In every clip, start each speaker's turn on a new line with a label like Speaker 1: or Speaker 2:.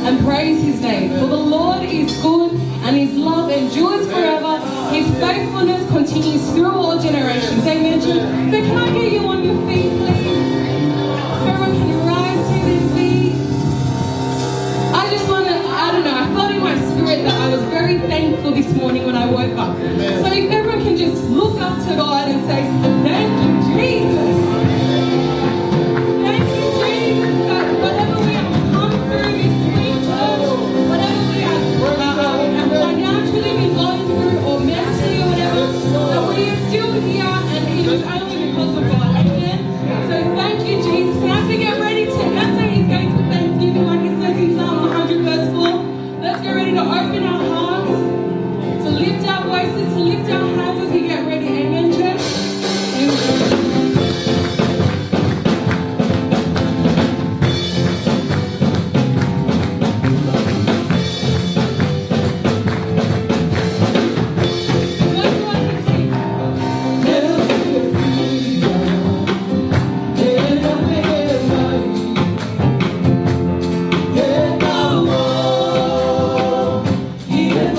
Speaker 1: and praise his name. For the Lord is good and his love endures forever. His faithfulness continues through all generations. Amen. So can I get you on your feet, please? Everyone can rise to their feet. I just want to, I don't know, I felt in my spirit that I was very thankful this morning when I woke up. So if everyone can just look up to God and say, thank you, Jesus. Thank you, Jesus, that whatever we have come through this week, church, whatever we have financially been going through or mentally or whatever, that we are still here and it is only because of God. Amen. So thank you, Jesus. And as we get ready to enter his gates with thanksgiving, like it says in Psalm 100 verse 4, let's get ready to open our hearts, to lift our voices, to lift our hands as we get ready. Amen, church? Amen.
Speaker 2: Yeah.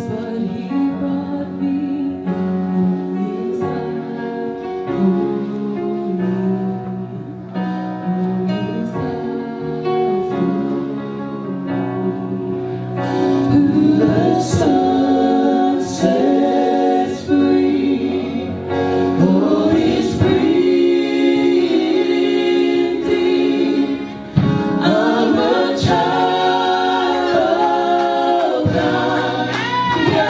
Speaker 1: but He brought me His love. His love. Who the Son sets free, oh, is free indeed. I'm a child of God. Yeah.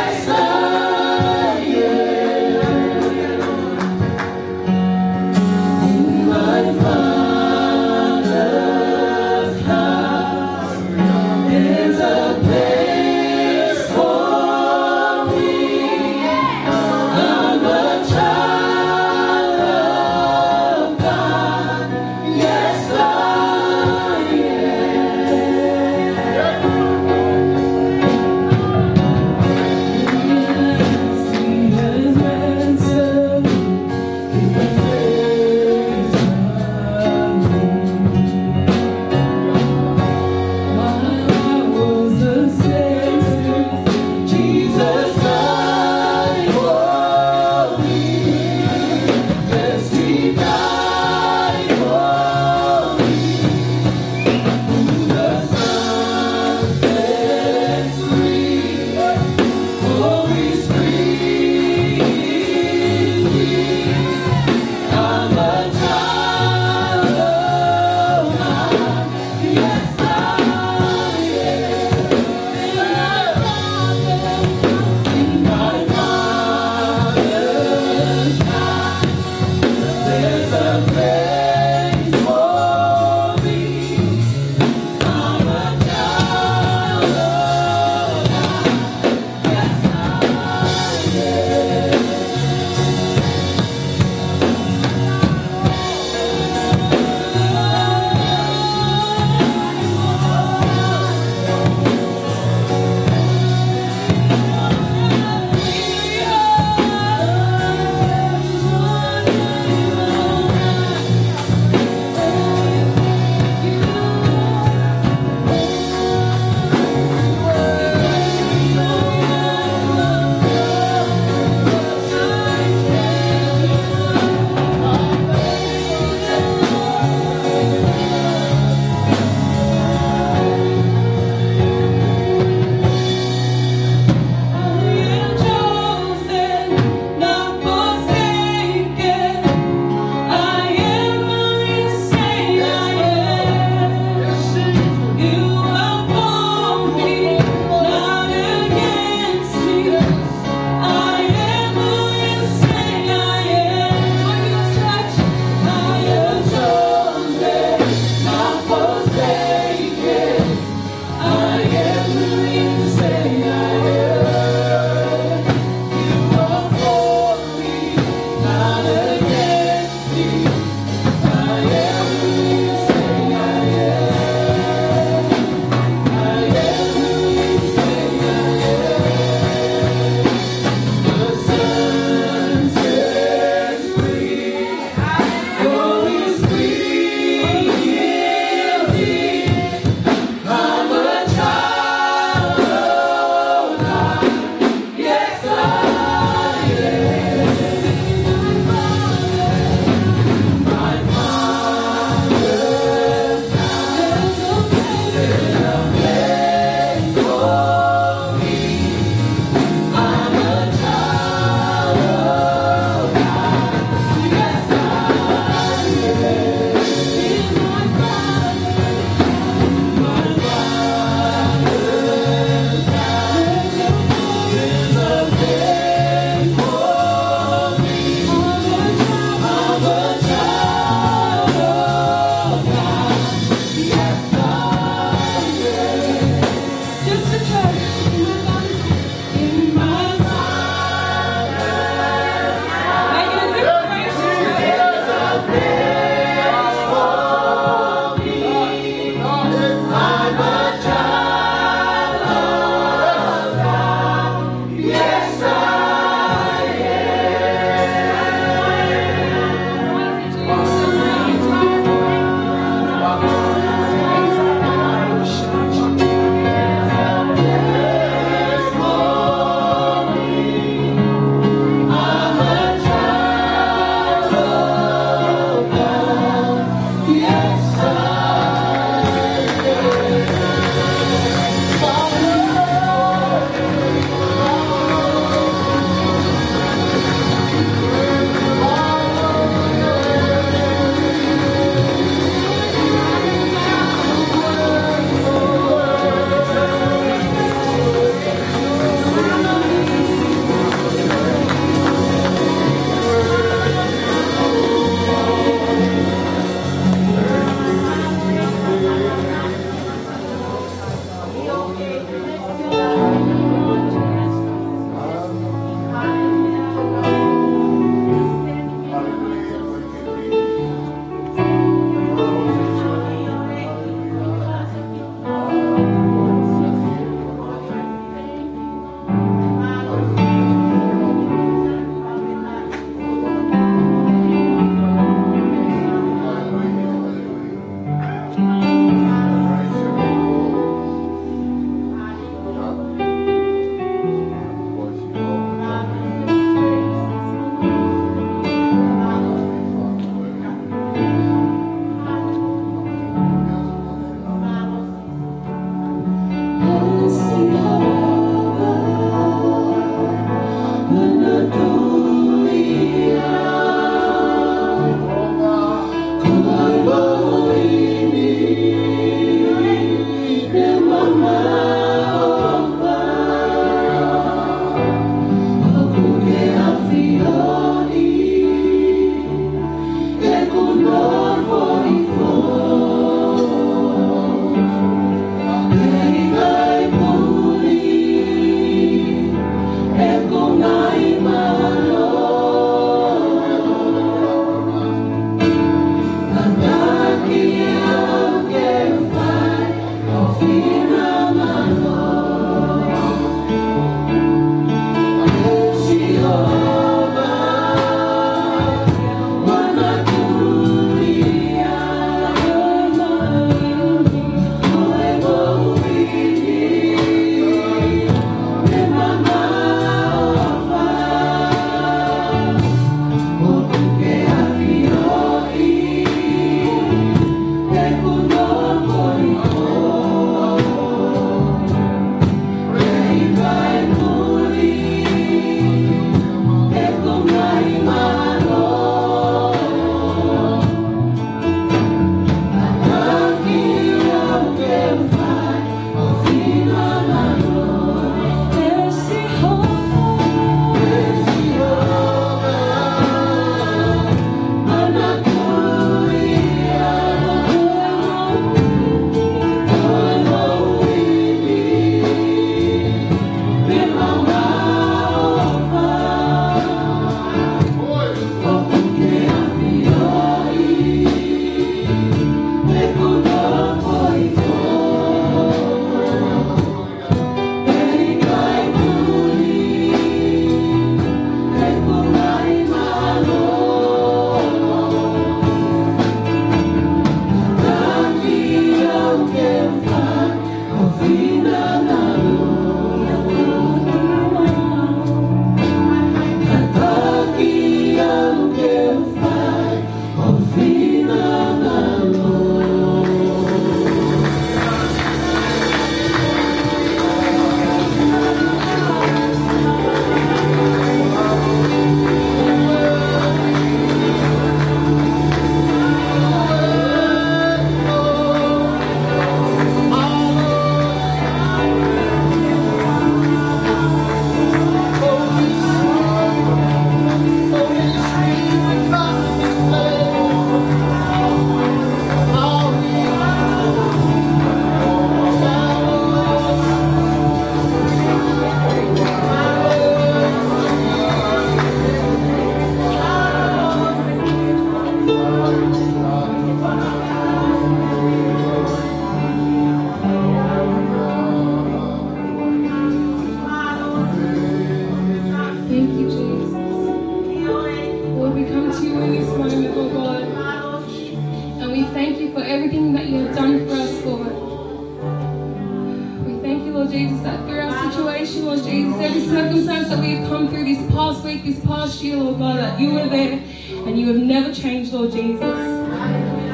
Speaker 1: Jesus. Every circumstance that we've come through this past week, this past year, Lord God, that you were there and you have never changed, Lord Jesus.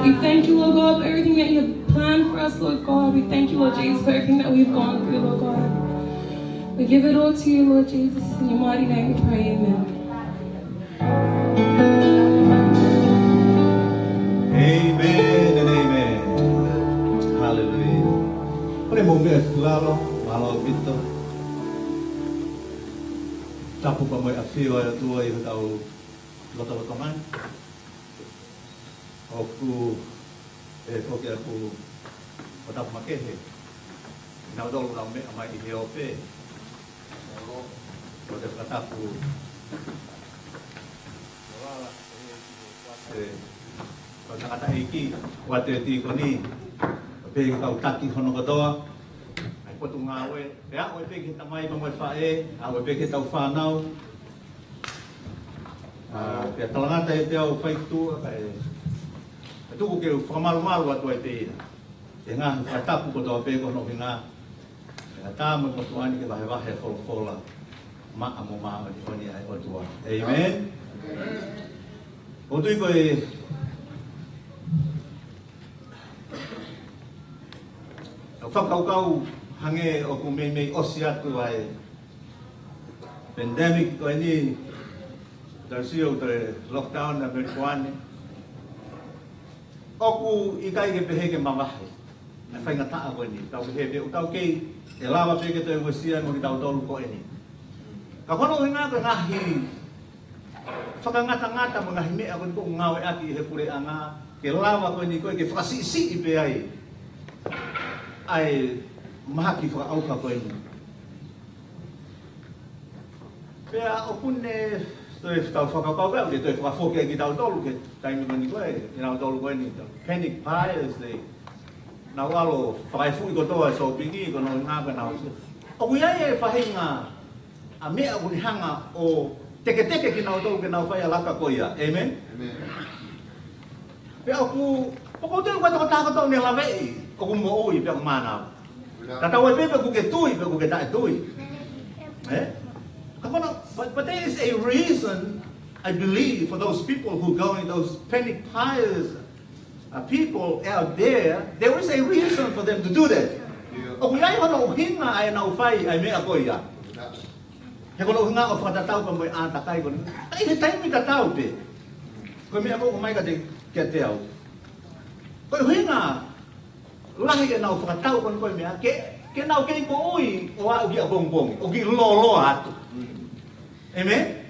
Speaker 1: We thank you, Lord God, for everything that you have planned for us, Lord God. We thank you, Lord Jesus, for everything that we've gone through, Lord God. We give it all to you, Lord Jesus. In your mighty name we pray, amen.
Speaker 2: Amen and amen. Hallelujah. Ore mo me klaro, malo pito. Tapu pa mo afio ya tua I tau loto man. Oku foki aku otap makehe. Na dolo na me ama I heope. Ode katapu. Wala kata iki wate ti koni pe kau taki hono katoa ai potu ngawe ya o pe kita mai mo fae a o pe kita ufanau pe talanga te o fai tu ai tu ko ke famal mal wa tu te nga atapu ko to pe ko no nga ta mo ko tuani ke ba he fola ma amo ma ni koni ai o tua amen o tu ko whakaukau hange o ku mei osi atu ai pandemic ko ini tarsio te lockdown na berkuane oku ikai ke pehe ke mamahe na whainga taa ko ini tau pehe utau kei e lawa peke te uesia mo ki tau tolu ko ini ka kono hinga ka ngahi whakangata-ngata mo ngahi mea ko ngawe aki he pure anga ke lawa ko ini ko ke whakasisi I pe ai ai mahaki fa au ka koe ni. Pea opune toi tau whakapau kau, toi whakafoke ki tau tolu ke taimi ko ni koe, ki tau tolu koe ni. Panic buyers, na walo whakaifu I kotoa so pingi ko no ngaka na usi. O kuiai e whahinga a mea kuni hanga o teke ki nau tolu ke nau whai alaka koia. Amen? Amen. Pea oku, poko tui kwa toko tako tau ni lawei. O mo oi pe mana. Tata we pe ku ke tui pe ku ke ta tui. But there is a reason I believe for those people who go in those panic pious people out there is a reason for them to do that. O kuai hono hinga ai na ufai ai me akoia. He kono hinga o fatatau pa mo ata kai kono. Ai he tai mi tatau pe. Ko me ako mai ka te ke te au. Ko hinga lahi ke nau whakatau kon koe mea, ke nau kei ko ui o au ki a bongbong, o ki lolo atu. Amen?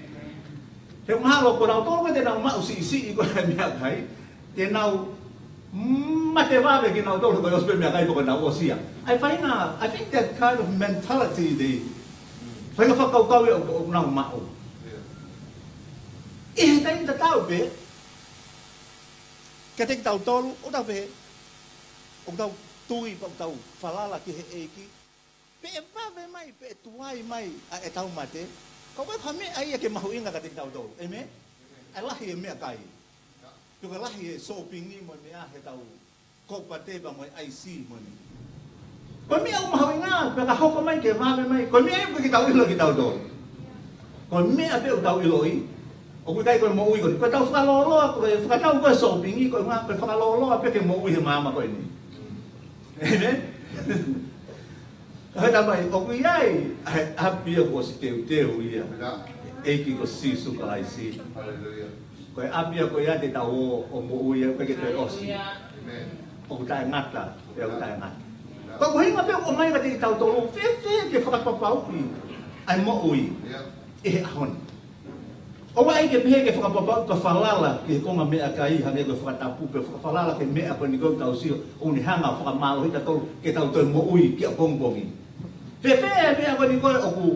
Speaker 2: Te umahalo ko nau tolo te nau mau si ko mea kai, te nau mate wawe ki nau tolo ko ospe mea kai ko nau osia. I think that kind of mentality, whainga whakaukau o nau mau. I he taim ta tau pe, ke te tau tolu, o tau pe, o tau tui pa tau falala ki he eki pe e pave mai pe tuai mai a e tau mate ko we khame ai ke mahuinga ka te tau do amen ai lahi e me kai tu ka lahi e so pingi mo me a he tau ko pate ba mo ai si mo ni ko me au mahuinga pe ka hoko mai ke mave mai ko me ai ki tau ilo ki tau do ko me a pe tau ilo I o ku kai ko mo ui ko tau fa lolo ko fa tau ko so pingi ko nga pe fa lolo pe ke mo ui he mama ko ni amen. Hata mai o kuiai apia ko si teu ia. Eki ko si su ka ai si. Hallelujah. Ko apia ko ia te tau o mo ia ko ke te osi. Amen. O ta ngata, te o ta ngata. Ko hinga pe o mai ka te tau tolu fe ke whakapapau I. Ai mo ui. E ahon. O wai ke pehe ke whakapapau ka whalala ke konga mea kai hange ko whakatapu pe whalala ke mea ko ni ko tau sio o ni hanga whakamalo hita tolu ke tau tolu mo ui ki a bongbongi. Whewhea mea ko ni ko o ku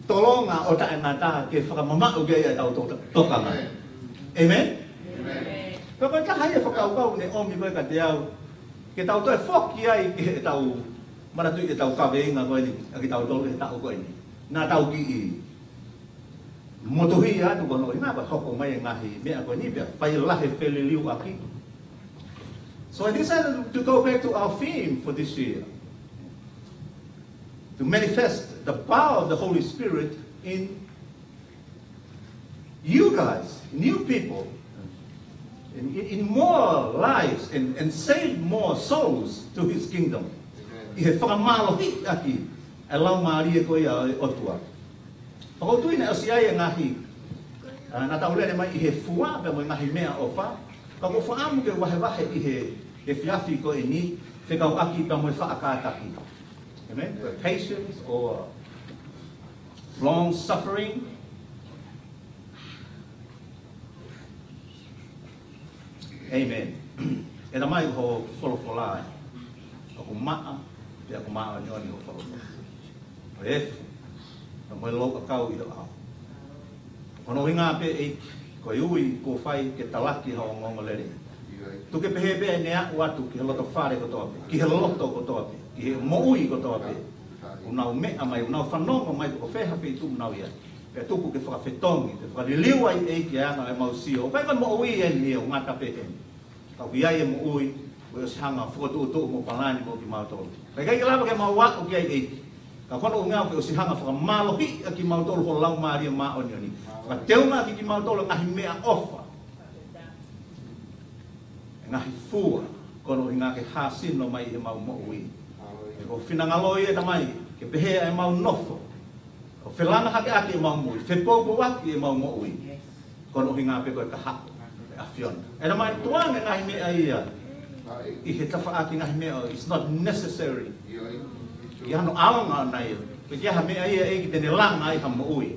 Speaker 2: tolonga o ta ngata ke whakamamau ke ia tau tokanga. Amen? Ko ko ta hai whakaukau ne omi koe ka te au ke tau toi whoki ai ke tau manatui ke tau kaweinga koe ni ke tau tolu ke tau koe ni. Nā tau ki I. Motohi atu kono ina ba hoko mai ngahi me ako ni pia pai lahe fele liu aki. So I decided to go back to our theme for this year. To manifest the power of the Holy Spirit in you guys, in you people, in more lives and save more souls to His kingdom. Ihe whakamalo hit aki, alau maria ko ia otua. Pakotui na osiai ngahi, na taulene mai ihe fua pe mo ngahi mea ofa, kako faamu ke wahe ihe fiafi ko ini, whekau aki pa mo whaakataki. Amen? Patience or long suffering. Amen. E na mai ho wholowholai. Ako maa, te ako maa ni ho wholowholai. O efu, na moe loka kau i ao. Kono hinga pe e ko iui ko whai ke talaki hao ngongo lere. Tuke pehe pe ne aku atu ki he loto whare ko toa pe, ki he loto ko toa pe, ki he moui ko toa pe. Unau mea mai, unau whanongo mai ko wheha pe tu unau ia. Pe tuku ke whakawhetongi, te whakariliwa i e ki anga e mausio. Pai kai mo ui e ni o ngata pe e. Kau ki ai e mo ui, o e hanga whakatu mo palani mo ki mautolo. Pai kai kalama ke mau wako ki ai e. Ka kono o ngau ke o si hanga whakamalo hi a ki mautolo ho lau maria maa o nioni. Whakateunga ki mautolo ngahi mea ofa. Ngahi fua, kono i ngā ke hāsino mai e mau mo ui. E ko whinangaloi e tamai, ke pehea e mau nofo. O whelanga hake ake e mau mui, whepoupo waki e mau mo ui. Kono i ngā peko e ka hako, e awhiona. E tamai tuanga ngahi mea ia, i he tawha ake ngahi mea, it's not necessary. I hano aonga nai, pe kia ha mea ia e ki tene langa i ha mo ui.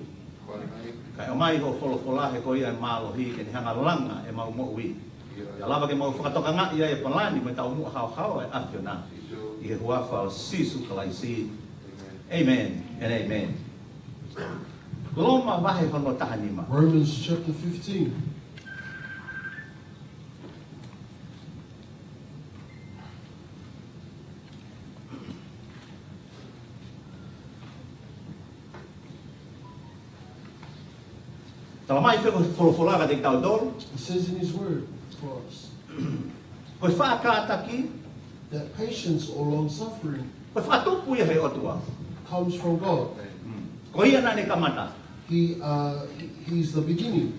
Speaker 2: Kai o mai ho wholowholahe ko ia e malo hi, ke ni hanga langa e mau mo ui. Ia lava ke mau whakatoka ngā ia e palani, me tau mua hao e awhiona. I he huafa o sisu kalaisi. Amen and amen. Loma vahe hono tahanima.
Speaker 3: Romans chapter 15.
Speaker 2: Tala mai wheko wholowholaga te tau dolo.
Speaker 3: It says in his word for us
Speaker 2: Koe whaakātaki,
Speaker 3: that patience or long suffering
Speaker 2: koe whaatupu ia he otua.
Speaker 3: comes from God.
Speaker 2: Ko ia nane kamata.
Speaker 3: He's the beginning.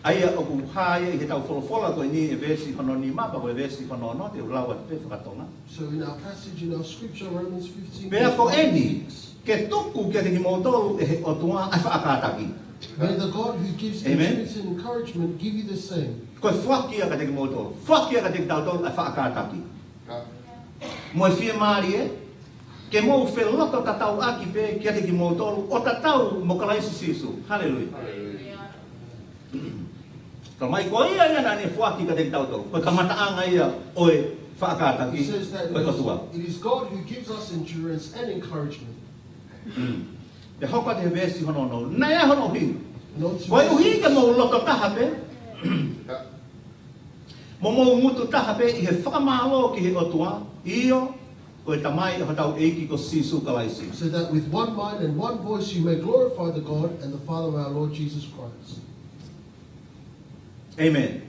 Speaker 2: Aia o ku haia i he tau wholowhola koe ni e vesi hono ni mapa, koe vesi hono no te ulawa te whakatonga.
Speaker 3: So in our passage, in our scripture, Romans 15,
Speaker 2: Pea ko
Speaker 3: verse
Speaker 2: eni,
Speaker 3: 6,
Speaker 2: ke tuku kia te ki mautolu e he otua ai whaakātaki.
Speaker 3: may the God who gives
Speaker 2: Amen.
Speaker 3: endurance and encouragement give you the same.
Speaker 2: Koe whakia ka te ki mautolu, whakia ka te ki tau tolu ai whaakātaki. Mo e whia maari e, ke mou wheloto tatau aki pe kia te ki mautolu, o tatau mo kalaisi sisu. Hallelujah. Ka mai ko ia ia nane whaki ka te ki tau tolu, koe kamataanga ia oe whaakātaki,
Speaker 3: It says that
Speaker 2: koe otua.
Speaker 3: it is God who gives us endurance and encouragement.
Speaker 2: Te hoka te vesi hono no, nei a hono hi.
Speaker 3: Not to
Speaker 2: Koe uhi
Speaker 3: us.
Speaker 2: ke mou loto taha pe, mo mou mutu taha pe i he whakamalo ki he otua, io, koe tamai ho tau eiki ko sisu kalaisi.
Speaker 3: So that with one mind and one voice you may glorify the God and the Father of our Lord Jesus Christ.
Speaker 2: Amen.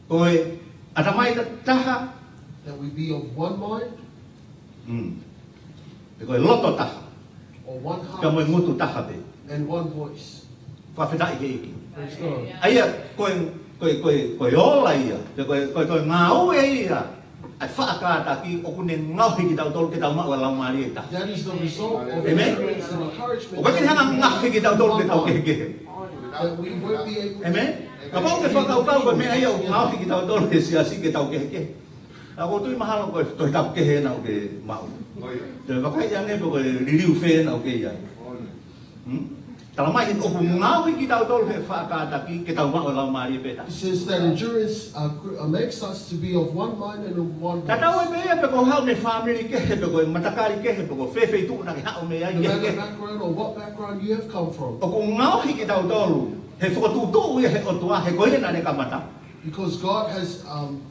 Speaker 2: Koe, atamai ta taha,
Speaker 3: That we be of one mind
Speaker 2: e koe loto taha,
Speaker 3: or one
Speaker 2: ka moe
Speaker 3: heart
Speaker 2: mutu taha pe,
Speaker 3: and one voice.
Speaker 2: whawhetai ke eiki.
Speaker 3: Praise God.
Speaker 2: Aia, koe ola ia, koe ngau e ia, ai whaakātaki o kune ngauhi ki tau tolu ke tau mau e lau maari e taha.
Speaker 3: That is the result of
Speaker 2: Amen.
Speaker 3: endurance and
Speaker 2: O
Speaker 3: encouragement.
Speaker 2: kai hanga ngauhi ki tau tolu ke tau kehe.
Speaker 3: That we won't be able to.
Speaker 2: Amen. Ka pau ke whakau koe mea ia o ngauhi ki tau tolu ke siasi ke tau kehe. A ko tui mahalo koe toi tau kehe na o ke mau. Te wakai ane koe ririu whee na o ke ia. Tala mai o ku ngauhi ki tau tolu he whaakātaki ke tau mau e lau maari e peta.
Speaker 3: It says that endurance makes us to be of one mind and of one
Speaker 2: Tatau e
Speaker 3: voice.
Speaker 2: mea pe ko hau me whamiri kehe pe koe matakari kehe pe ko whewhei tu na ke hao mea
Speaker 3: No
Speaker 2: i
Speaker 3: matter
Speaker 2: kehe.
Speaker 3: background or what background you have come from.
Speaker 2: O ko ngauhi ki tau tolu he whakatutu ia he otua he koe na ne kamata.
Speaker 3: Because God has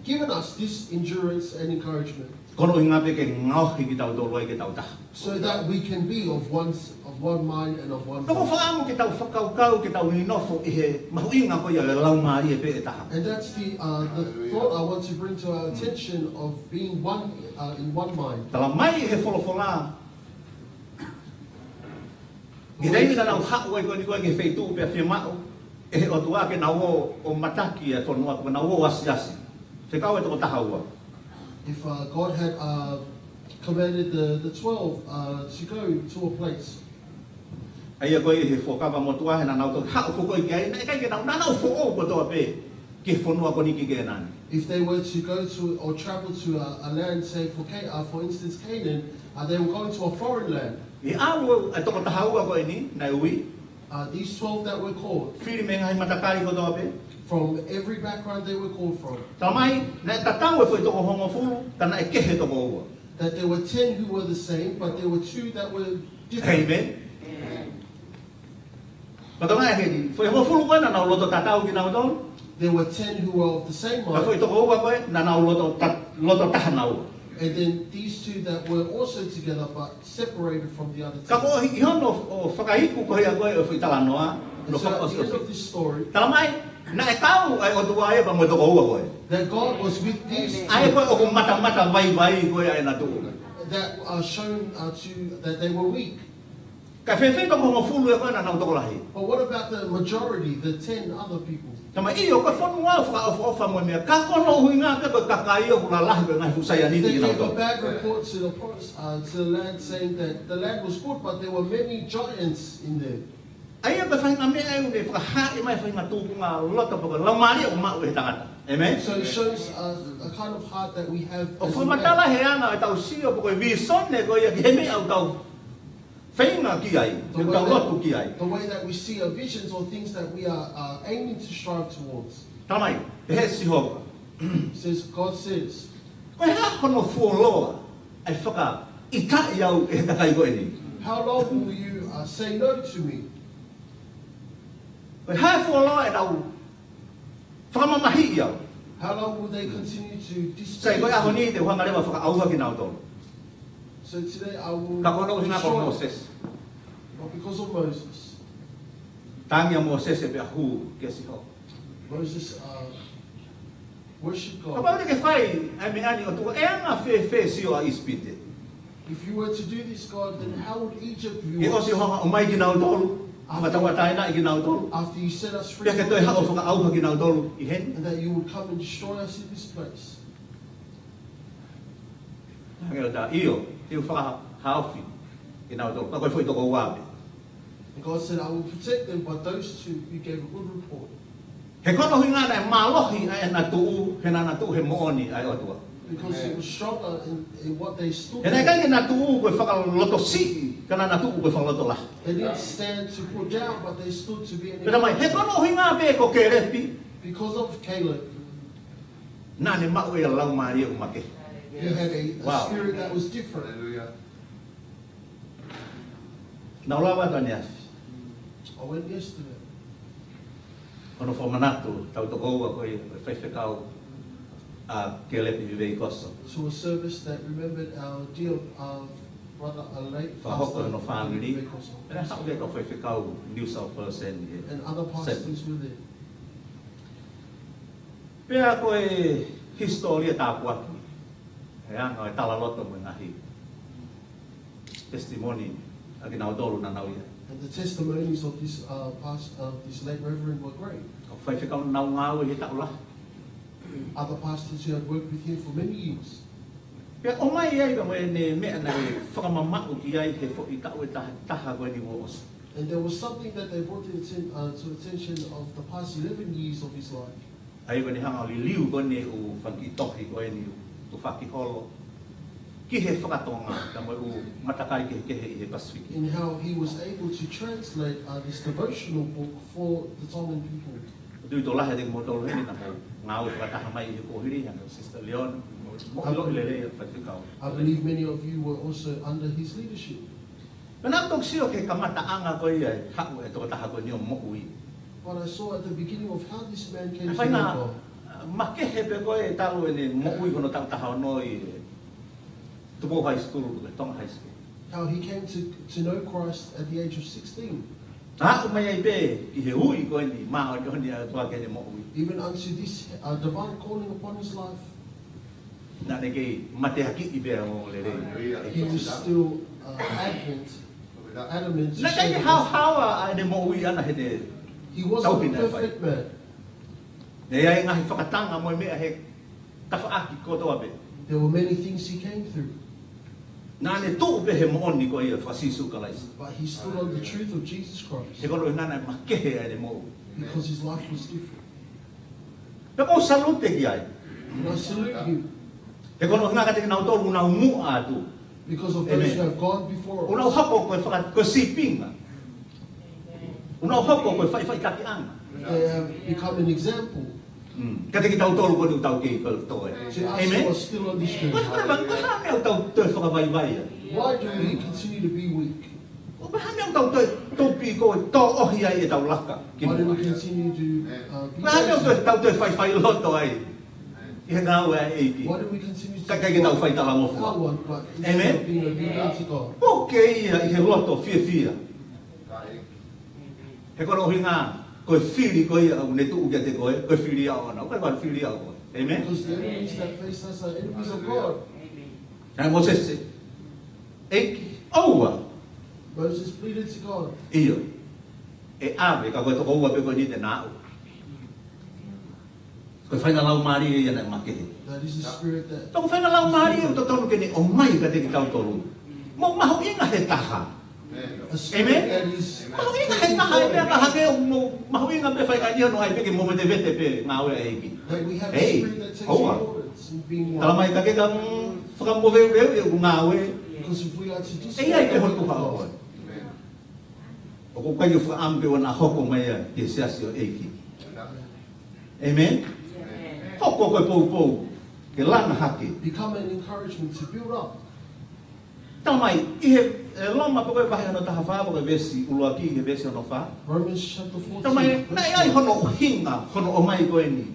Speaker 3: given us this endurance and encouragement.
Speaker 2: Kono inga pe ke ngau ki tau do loi ke tau ta.
Speaker 3: so that we can be of one mind and of one
Speaker 2: Ko
Speaker 3: voice.
Speaker 2: fa amu ke tau whakau kau ke tau ni nofo i he mahuinga ko ia lau mai e pe e taha.
Speaker 3: And that's the thought I want to bring to our attention of being one in one mind.
Speaker 2: Tala mai he wholofonga. Ki reini na nau hau e ko ni ke feitu pe fe mau. E he otua ke nau o mataki e tonua ko nau o asiasi. Te kau e toko taha ua.
Speaker 3: If God had commanded the 12 to go to a place,
Speaker 2: Ai ko he fokawa motua he na nau to hau fo ko i kai nei kai ke nau nau fo o ko to pe. Ke fonua ko ni ki ke nani.
Speaker 3: if they were to go to or travel to a land, say for instance Canaan, they were going to a foreign land.
Speaker 2: I alu e toko taha ua ko ni na ui.
Speaker 3: These 12 that were called,
Speaker 2: Whiri me ngai matakari ko to pe.
Speaker 3: from every background they were called from,
Speaker 2: Tamai, na tatau e foi toko hongo fulu, tana e kehe toko ua.
Speaker 3: that there were 10 who were the same, but there were 2 that were different.
Speaker 2: Amen. Patama e hedi, foi hongo fulu koe na nau loto tatau ki nau tonu.
Speaker 3: There were 10 who were of the same
Speaker 2: Ka foi
Speaker 3: mind,
Speaker 2: toko ua koe, na nau loto taha nau.
Speaker 3: and then these 2 that were also together but separated from the other 10.
Speaker 2: Ka ko i hono o whakaiku koe a koe o foi talanoa,
Speaker 3: And
Speaker 2: no
Speaker 3: so at the end
Speaker 2: whakaosi.
Speaker 3: of this story,
Speaker 2: Talamai, na e kau ai o tua e pa mo toko ua koe.
Speaker 3: that God was with these
Speaker 2: Ai
Speaker 3: 2
Speaker 2: koe o ko mata vai koe ai na tuu.
Speaker 3: that are shown that they were weak.
Speaker 2: Ka whewhi toko hongo fulu e koe na nau toko lahi.
Speaker 3: But what about the majority, the 10 other people?
Speaker 2: Tama i o ka whanu ngā whakaofa mo mea, ka kono hui ngā ka kakai o kula lahi ka ngai fusai aniti
Speaker 3: They
Speaker 2: ki nau
Speaker 3: gave a
Speaker 2: tō.
Speaker 3: bad report to the land, saying that the land was good, but there were many giants in there.
Speaker 2: Ai o ka whainga mea e une whakahae mai whainga tūku ngā lota paka laumari o mau e tangata. Amen?
Speaker 3: So it shows a kind of heart that we have.
Speaker 2: O
Speaker 3: As a
Speaker 2: whamatala
Speaker 3: man.
Speaker 2: he anga e tau sio pako e visone ko ia ki he mea au tau whainga ki ai,
Speaker 3: The
Speaker 2: te
Speaker 3: way
Speaker 2: tau lotu ki ai.
Speaker 3: the way that we see our visions or things that we are aiming to strive towards.
Speaker 2: Tamai, te he si hoka.
Speaker 3: God says,
Speaker 2: Koe ha kono fuoloa ai whaka i tai au e he takai ko e ni.
Speaker 3: how long will you say no to me?
Speaker 2: Koe ha fuoloa e tau whakamamahi i au.
Speaker 3: How long will they continue to
Speaker 2: Sai
Speaker 3: displease
Speaker 2: koe aho
Speaker 3: me?
Speaker 2: ni te whanga rewa whakauha ki nau tō.
Speaker 3: So today I will
Speaker 2: Ka kono hinga ko
Speaker 3: destroy,
Speaker 2: Moses.
Speaker 3: but because of Moses.
Speaker 2: Tangi a Moses e pia hu ke si ho.
Speaker 3: Moses worshiped
Speaker 2: Ka
Speaker 3: God.
Speaker 2: pau ke whai, ai me ani o tuka, e anga whe si o a ispite.
Speaker 3: If you were to do this, God, then how would Egypt view
Speaker 2: E o si
Speaker 3: us
Speaker 2: honga o mai ki nau tolu, matawa taina i ki nau tolu.
Speaker 3: after you set us free
Speaker 2: Pia ke
Speaker 3: from
Speaker 2: toi hao
Speaker 3: Egypt,
Speaker 2: whakaauha ki nau tolu i hen.
Speaker 3: and that you would come and destroy us in this place?
Speaker 2: Hangera ta io, te u whakahauwhi ki nau tolu. Ka koe whai toko wabe.
Speaker 3: And God said, I will protect them, but those 2 you gave a good report.
Speaker 2: He kono hinga na e malohi ai na tuu, he na tuu he mooni ai o tua.
Speaker 3: Because it was stronger in what they stood
Speaker 2: He nei kai
Speaker 3: for.
Speaker 2: ke na tuu koe whakaloto si, kana na tuu koe whakaloto lah.
Speaker 3: They didn't stand to put down, but they stood to be an
Speaker 2: Pera mai, he
Speaker 3: encouragement.
Speaker 2: kono hinga pe ko ke repi,
Speaker 3: Because of Caleb,
Speaker 2: na ne mau e lau maari o make.
Speaker 3: he had a
Speaker 2: Wow.
Speaker 3: spirit that was different.
Speaker 2: Na ulawa ta ne asi.
Speaker 3: I went yesterday.
Speaker 2: Ono fo manatu, tau toko ua koe whaiwhekau a ke lepi vive i koso.
Speaker 3: To a service that remembered our dear brother, our late
Speaker 2: Whahoko no family.
Speaker 3: pastor,
Speaker 2: Pera hau ke ka whaiwhekau New South Wales and
Speaker 3: and other pastors were there.
Speaker 2: Pea koe historia tāpuaki. He anga e tala loto mo ngahi. Testimony a ki nau tolu na nau ia.
Speaker 3: And the testimonies of this this late reverend were great.
Speaker 2: Ka whaiwhekau nau ngau i he taula.
Speaker 3: Other pastors who had worked with him for many years.
Speaker 2: Pea o mai ai ka mo e ne mea na e whakamamau ki ai he fo i tau e taha koe ni mo osu.
Speaker 3: And there was something that they brought to attention of the past 11 years of his life.
Speaker 2: Ai wani hanga li liu kone u whakitohi koe ni u whakiholo. Ki he whakatonga, ka mo u matakai ke he i he Pasifiki.
Speaker 3: In how he was able to translate this devotional book for the Tongan people.
Speaker 2: Tui tō lahe te mo tōru heni na mo ngāu e whakataha mai i he kōhiri, hanga Sister Leon, mo lohi le rea whakikau.
Speaker 3: I believe many of you were also under his leadership.
Speaker 2: Pena tōk sio ke kamata anga koe ia e haku e tō taha koe ni o moku i.
Speaker 3: But I saw at the beginning of how this man came
Speaker 2: E
Speaker 3: to
Speaker 2: whaina,
Speaker 3: know God.
Speaker 2: make he pe koe e talo e ne moku i kono tau taha o noi. tumo high school ke tong high school.
Speaker 3: How he came to know Christ at the age of 16.
Speaker 2: Umay be I he hui ko ni ma o ni tua ke mo hui.
Speaker 3: Even unto this divine calling upon his life,
Speaker 2: Na ne ke mate haki I be mo le re.
Speaker 3: he was still adamant to
Speaker 2: Na
Speaker 3: share
Speaker 2: ke
Speaker 3: the
Speaker 2: how
Speaker 3: gospel.
Speaker 2: a ne mo hui ana he de.
Speaker 3: He wasn't a perfect man.
Speaker 2: Ne ai ngahi whakatanga mo me he tafaaki ko to abe.
Speaker 3: There were many things he came through,
Speaker 2: Na ne tu be he mo ni ko ia fasisu kalais.
Speaker 3: but he stood on the truth of Jesus
Speaker 2: He
Speaker 3: Christ
Speaker 2: ko lo ngana makehe ai mo.
Speaker 3: because his life was different.
Speaker 2: Pe ko salute ki ai.
Speaker 3: And I salute him
Speaker 2: He ko lo ngana te na to una mu atu.
Speaker 3: because of those
Speaker 2: Amen.
Speaker 3: who have gone before
Speaker 2: Una
Speaker 3: us.
Speaker 2: hako ko fa ko sipinga. Una hako ko fa kati ang.
Speaker 3: They have become an example
Speaker 2: Kata kita utol ko tau ke ko to.
Speaker 3: to us who are still on this journey.
Speaker 2: Ko ba ko ha me tau to fa vai vai.
Speaker 3: Why do we continue to be weak?
Speaker 2: Ko ba ha me tau to pi ko to oh ia e tau laka.
Speaker 3: Why do we continue to be
Speaker 2: Ba ha me
Speaker 3: lazy?
Speaker 2: tau to fai lo to ai. Ia nga wa e ki.
Speaker 3: Why do we continue to
Speaker 2: Kaka kita fai tala mo
Speaker 3: our
Speaker 2: fa.
Speaker 3: one, but
Speaker 2: Amen.
Speaker 3: instead of being obedient to God?
Speaker 2: Okay, ia loto fia. He ko hinga ko fili ko ia ne tu uga te ko fili au na ko ba fili au. Amen.
Speaker 3: Because the enemies that face us are enemies of God.
Speaker 2: Ai Moses ek owa
Speaker 3: Moses pleaded to God.
Speaker 2: iyo e ave ka ko to ko wa pe ko ni te na. Ko fai na lau mari ia na makehe.
Speaker 3: That is the spirit that
Speaker 2: Tong fai na lau mari o to tonu ke ni o mai ka te ki tau toru. Mo maho inga he taha.
Speaker 3: a spirit that is
Speaker 2: Maho inga he taha e mea ka hake o mo maho inga pe fai ka ia no ai pe ke mo me te vete pe ngā ue e ki.
Speaker 3: that we have a
Speaker 2: Hey,
Speaker 3: spirit that takes
Speaker 2: oa.
Speaker 3: importance in being
Speaker 2: Tala
Speaker 3: one.
Speaker 2: mai ka ke kam whakamo veu reu e ngā ue.
Speaker 3: Because if we are to
Speaker 2: E ai ke
Speaker 3: disobey
Speaker 2: hotu
Speaker 3: God,
Speaker 2: hao. O ko kai fu ambe wana hoko mai a ke siasi o eiki. Amen. Hoko koe pou pou. Ke lana hake.
Speaker 3: become an encouragement to build up.
Speaker 2: Tamai, ihe loma po koe pahe ano taha wha, po koe vesi ulua ki, ke vesi ano wha.
Speaker 3: Romans chapter 14.
Speaker 2: Tamai,
Speaker 3: verse
Speaker 2: nai ai
Speaker 3: 2.
Speaker 2: hono hinga, hono o mai koe ni.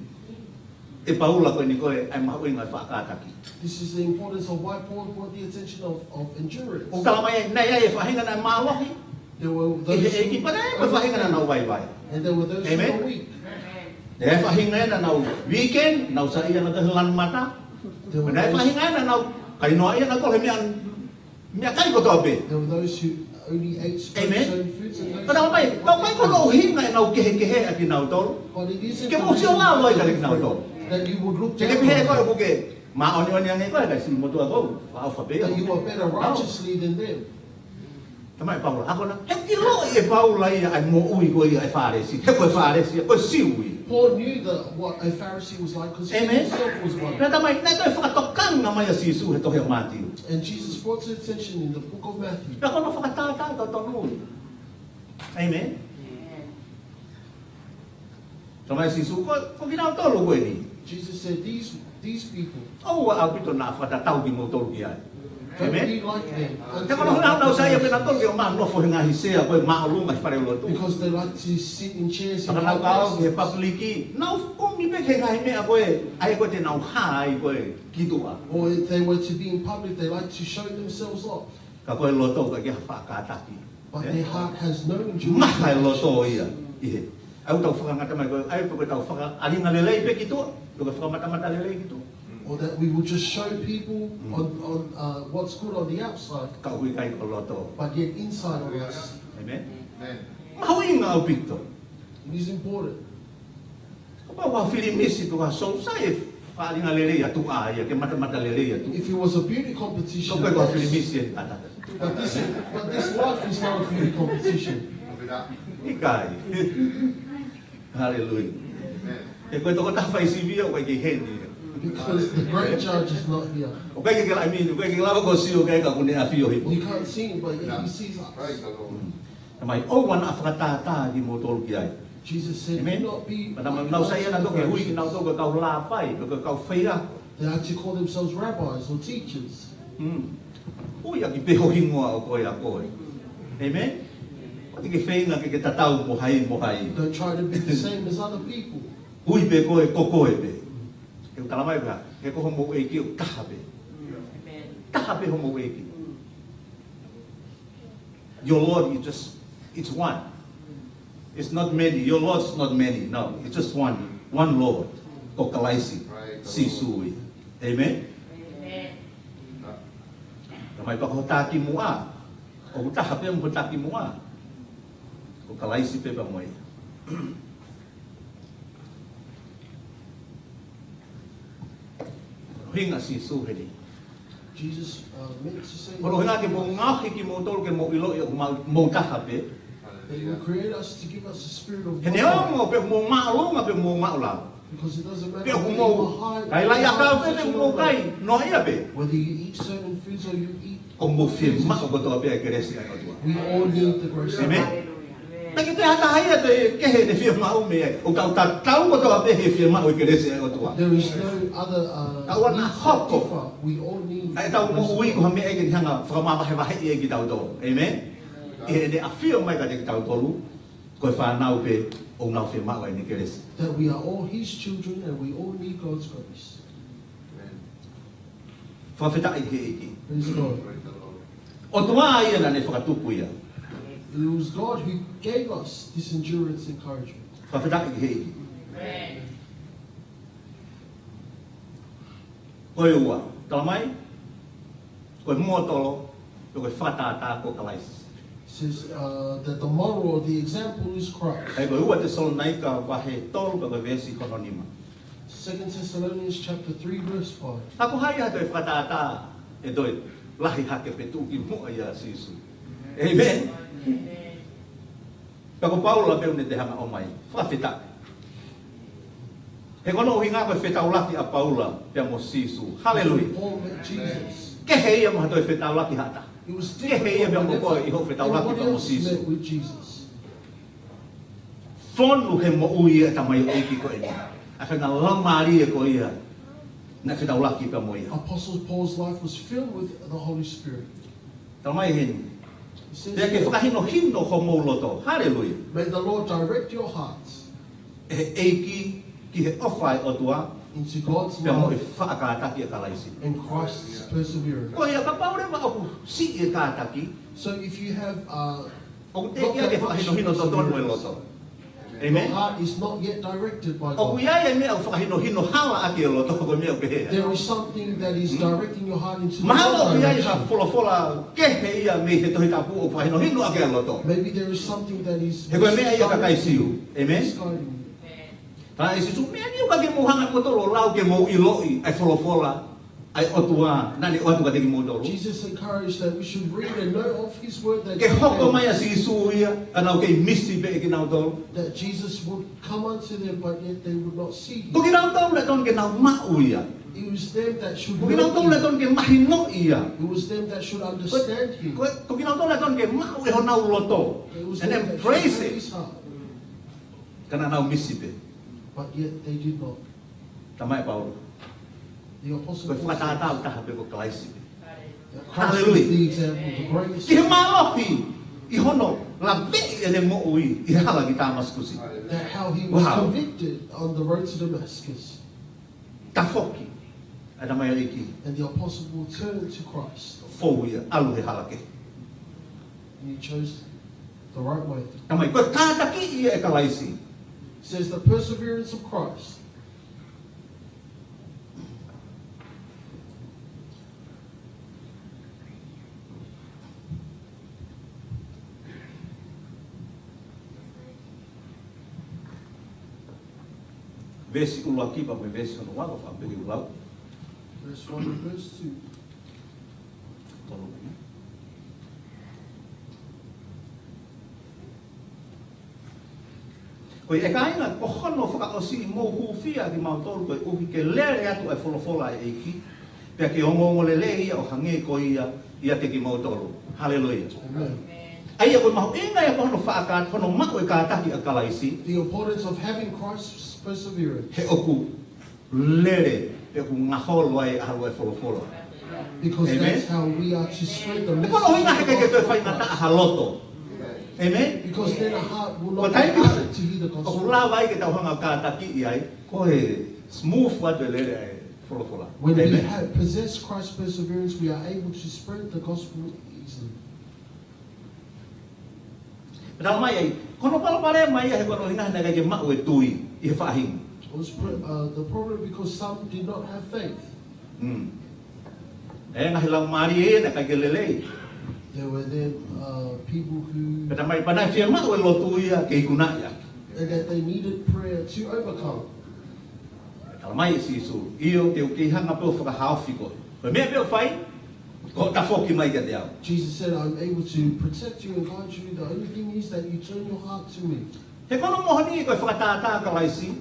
Speaker 2: E paula koe ni koe, ai mahu inga whakataki.
Speaker 3: This is the importance of why Paul brought the attention of endurance.
Speaker 2: O kalamai, nai ai e whahinga nai maalohi.
Speaker 3: There were
Speaker 2: Ihe
Speaker 3: those
Speaker 2: e ki pare, e whahinga na nau vai vai.
Speaker 3: and there were those who
Speaker 2: Amen.
Speaker 3: were weak.
Speaker 2: E whahinga na nau weekend, nau sa ia na kahilan mata.
Speaker 3: There were
Speaker 2: Nai
Speaker 3: those,
Speaker 2: whahinga na nau, kai noa ia na kole mea kai ko tope.
Speaker 3: there were those who only ate
Speaker 2: Amen.
Speaker 3: certain foods and those
Speaker 2: Kau mai, kau mai kono hinga e nau kehe a ki nau tolu.
Speaker 3: But it isn't
Speaker 2: Ke
Speaker 3: the
Speaker 2: mo sio
Speaker 3: reason
Speaker 2: la loi ka
Speaker 3: that
Speaker 2: ki nau tolu.
Speaker 3: you would look
Speaker 2: Jadi
Speaker 3: down
Speaker 2: pihe
Speaker 3: on
Speaker 2: koe
Speaker 3: them,
Speaker 2: buke ma oni ang koe kasi mo tu ako fa fa pe.
Speaker 3: that you are better righteously than them.
Speaker 2: Tamai Paula, ako na. He lo e Paula ia ai mo ui ko ia ai faresi. He koe faresi, ko siui.
Speaker 3: Paul knew that what a Pharisee was like because he
Speaker 2: Amen.
Speaker 3: himself was one.
Speaker 2: Na tamai na koe whakatokang na mai a sisu he tohe mati.
Speaker 3: And Jesus brought to attention in the book of Matthew.
Speaker 2: Na kono whakatata to tonu. Amen. Tamai sisu ko ginau tolu koe ni.
Speaker 3: Jesus said, these people,
Speaker 2: Oh, wa apito na whakatau ki mo tolu ki ai.
Speaker 3: don't
Speaker 2: Amen.
Speaker 3: be like them.
Speaker 2: Te kono na na saya pe na tolu ki o ma no fo hinga hisea koe ma o lunga pare lo tu.
Speaker 3: Because they like to sit in chairs in
Speaker 2: Saka nau
Speaker 3: high
Speaker 2: kau ke
Speaker 3: places.
Speaker 2: papliki. Nau kumi pe ke ngai mea koe. Ai koe te nau hai koe kitua.
Speaker 3: Or if they were to be in public, they like to show themselves off.
Speaker 2: Ka koe loto ka kia whakataki.
Speaker 3: But their heart has no enjoyment.
Speaker 2: Mahai loto ia. Ihe. Au tau whakangata mai koe. Ai koe tau whaka aringa lelei pe kitua. Koe whakamata lelei kitua.
Speaker 3: Or that we will just show people on what's good on the outside,
Speaker 2: Ka hui kai ko loto.
Speaker 3: but yet inside of us,
Speaker 2: Amen. Mahui nga au pito.
Speaker 3: it is important.
Speaker 2: Ko pa wa filimisi ko ka so sai aringa lelei atu a ia ke mata lelei atu.
Speaker 3: If it was a beauty competition,
Speaker 2: Ko koe wa filimisi ata.
Speaker 3: but this life is not a beauty competition.
Speaker 2: Ikai. Hallelujah. E koe toko tawhai sivi o koe ki heni.
Speaker 3: Because the great judge is not here.
Speaker 2: O koe ki la mini, o koe ki lava ko si o koe ka kune a fio hipo.
Speaker 3: You can't see him, but yet he sees us.
Speaker 2: Tamai o wana a whakatata ki mo tolu ki ai.
Speaker 3: Jesus said,
Speaker 2: Amen.
Speaker 3: do not be.
Speaker 2: Pada nau saya na toke hui ki nau toke kau la pai, toke kau whaia.
Speaker 3: They like to call themselves rabbis or teachers.
Speaker 2: Ui a ki peho hingoa o koe a koe. Amen. O te ki whainga ke tatau mo hai mo hai.
Speaker 3: Don't try to be the same as other people.
Speaker 2: Hui pe koe ko koe pe. E talamai ka, ke koho mo e ki o taha pe. Tahape homo eki. Your Lord is just, it's one. It's not many. Your Lord's not many. No, it's just one. One Lord. Kokalaisi. Sisui. Amen? Kamay pakahutaki mo o tahape mo hutaki mo Kokalaisi pe ba mo Hinga sisu hedi.
Speaker 3: Jesus meant to say
Speaker 2: Pero hinga ke mo ngahi ki mo tol ke mo ilo mo tahape.
Speaker 3: that He will create us to give us a spirit of
Speaker 2: Hene
Speaker 3: love.
Speaker 2: mo pe mo maalo nga pe mo maula.
Speaker 3: Because it doesn't matter
Speaker 2: Pe
Speaker 3: whether
Speaker 2: mo
Speaker 3: you are high,
Speaker 2: kai la ya ka pe mo kai no ia pe.
Speaker 3: whether you eat certain foods or you eat.
Speaker 2: O mo firma o to pe keresi ai otua.
Speaker 3: We all need the grace of
Speaker 2: Amen.
Speaker 3: God.
Speaker 2: Tapi kita hata haya te ke he de firma o me o ka ta tau ko to pe he firma o keresi ai otua.
Speaker 3: There is no other
Speaker 2: Kawan
Speaker 3: needs
Speaker 2: hot
Speaker 3: that
Speaker 2: ko.
Speaker 3: differ. We all need
Speaker 2: Ai
Speaker 3: the
Speaker 2: tau
Speaker 3: grace
Speaker 2: mo
Speaker 3: of
Speaker 2: ui ko
Speaker 3: God.
Speaker 2: me e hanga fra ma ba he e ki tau do. Amen. E de afio mai ka te tau tolu. Ko fa nau pe o nau firma o ni keresi.
Speaker 3: That we are all His children and we all need God's grace.
Speaker 2: Fa feta ai he iki.
Speaker 3: Praise God.
Speaker 2: O tua ia na ne whakatupu ia.
Speaker 3: It was God who gave us this endurance encouragement.
Speaker 2: Whawhetaki ki hei. Koe ua, tala mai, koe mua tolo, koe whatata ko kalaisi.
Speaker 3: Says that the moral or the example is Christ.
Speaker 2: Hei koe ua te Salonaika wahe tolu ka koe vesi kononima.
Speaker 3: 2 Thessalonians chapter 3 verse 5.
Speaker 2: Ako hai ha koe whatata e doi, lahi hake petu ki mua ia sisu. Amen. Kako Paula pe une te hanga o mai, whawhetaki. He kono uhi ngā koe whetaulaki a Paula pe mo sisu. Hallelujah.
Speaker 3: Paul met Jesus.
Speaker 2: Ke hei ia maha toi whetaulaki hata.
Speaker 3: It was
Speaker 2: Ke hei ia
Speaker 3: different
Speaker 2: mo
Speaker 3: from
Speaker 2: koe i ho whetaulaki
Speaker 3: everybody
Speaker 2: pa mo
Speaker 3: else
Speaker 2: sisu.
Speaker 3: met with Jesus.
Speaker 2: Whonu he mo ui e tamai o eiki koe ni. A whenga lamari e koe ia. Na whetaulaki pa mo ia.
Speaker 3: Apostle Paul's life was filled with the Holy Spirit.
Speaker 2: Tamai heni.
Speaker 3: He says,
Speaker 2: Pea ke whakahino hino ho mou loto. Hallelujah.
Speaker 3: may the Lord direct your hearts
Speaker 2: E eiki ki he ofai o tua.
Speaker 3: into God's
Speaker 2: Pea mo e
Speaker 3: love
Speaker 2: whaakātaki e kalaisi.
Speaker 3: and Christ's perseverance.
Speaker 2: Koe ia ka paure ma oku si e kātaki.
Speaker 3: So if you have
Speaker 2: O te kia ke whakahino hino to tonu e loto.
Speaker 3: your
Speaker 2: Amen.
Speaker 3: heart is not yet directed by
Speaker 2: O
Speaker 3: God.
Speaker 2: kuia e mea o whakahino hino hala aki e loto ko mea o pehea.
Speaker 3: There is something that is directing your heart into the
Speaker 2: Mahalo
Speaker 3: wrong
Speaker 2: kuia i ha
Speaker 3: direction.
Speaker 2: whola kehe ia me he tohi tapu o whakahino hino aki e loto.
Speaker 3: Maybe there is something that is
Speaker 2: He koe mea ia ka kaisiu. Amen.
Speaker 3: misguiding you.
Speaker 2: Tāna e sisu, mea ni o ka ke mohanga mo tolo lau ke mo iloi ai whola ai otua nani o atu ka teki mo tolo.
Speaker 3: Jesus encouraged that we should read and know of His word that,
Speaker 2: Ke hoko mai a sisu ia anau ke misi pe e ki nau tolo.
Speaker 3: that Jesus would come unto them, but yet they would not see Him.
Speaker 2: Ko ki nau tolo le ton ke nau mau ia.
Speaker 3: It was them that should
Speaker 2: Ko ki nau
Speaker 3: know
Speaker 2: tolo le
Speaker 3: Him.
Speaker 2: ton ke mahino ia.
Speaker 3: It was them that should understand Him.
Speaker 2: Ko ki nau tolo le ton ke mau e ho nau loto.
Speaker 3: It was
Speaker 2: And
Speaker 3: them
Speaker 2: then
Speaker 3: that
Speaker 2: praise
Speaker 3: should know
Speaker 2: it.
Speaker 3: His heart,
Speaker 2: Kana nau misi pe.
Speaker 3: but yet they did not.
Speaker 2: Tamai Paulo.
Speaker 3: The Apostle
Speaker 2: Koe
Speaker 3: Paul said
Speaker 2: whakatata o taha pe ko kalaisi pe.
Speaker 3: that Christ
Speaker 2: Hallelujah.
Speaker 3: is the example, the greatest.
Speaker 2: Ki he malohi, i hono, la vei e le mo ui, i hala ki Damaskusi.
Speaker 3: That how he was
Speaker 2: Wow.
Speaker 3: convicted on the road to Damascus,
Speaker 2: Ta foki, ada mai iki,
Speaker 3: and the apostle will turn to Christ,
Speaker 2: fou ia, alu he hala ke.
Speaker 3: and he chose the right way.
Speaker 2: Tamai, koe kātaki ia e kalaisi.
Speaker 3: It says the perseverance of Christ.
Speaker 2: Vesi ulu aki pa me vesi ono wako pa pegi ulau.
Speaker 3: Verse 1 and verse 2.
Speaker 2: Tolo ni. Koe e kainga, ko hono whakaosi i mou hufia ki mau tolu koe uhi ke lere atu e wholofola e eiki. Pea ke ongo le le ia o hange ko ia te ki mau tolu. Hallelujah.
Speaker 3: Amen.
Speaker 2: Ai e koe mahu inga e koe hono whaaka, hono mako e kātaki a kalaisi.
Speaker 3: The importance of having Christ's perseverance,
Speaker 2: He oku lere pe ku ngaholo ai aharu e wholofola.
Speaker 3: because
Speaker 2: Amen.
Speaker 3: that's how we are to spread the
Speaker 2: E kono inga
Speaker 3: message
Speaker 2: heke ke
Speaker 3: of
Speaker 2: toi
Speaker 3: the
Speaker 2: whai ngata aha loto. Amen.
Speaker 3: because then a heart will
Speaker 2: Ko
Speaker 3: not be
Speaker 2: tai
Speaker 3: hardened to hear the
Speaker 2: o ku
Speaker 3: gospel.
Speaker 2: la vai ke tau hanga kātaki i ai, ko he smooth wa te lere ai
Speaker 3: When we
Speaker 2: Amen.
Speaker 3: have possessed Christ's perseverance, we are able to spread the gospel easily.
Speaker 2: Now mai kono pala mai he kono hinga na ke mau e tui I whahing.
Speaker 3: It was the problem because some did not have faith.
Speaker 2: Ngahi lau mari e na ka gelele.
Speaker 3: There were then people who
Speaker 2: Pero mai pana fia mau e lotu ia ke kuna ia.
Speaker 3: and that they needed prayer to overcome.
Speaker 2: Kalau mai si su io te ke hanga pe fa haufi ko. Ko me pe fai ko ta foki mai ke dia.
Speaker 3: Jesus said, I'm able to protect you and guide you. The only thing is that you turn your heart to me.
Speaker 2: He kono mo ni ko fa ta ka lai si.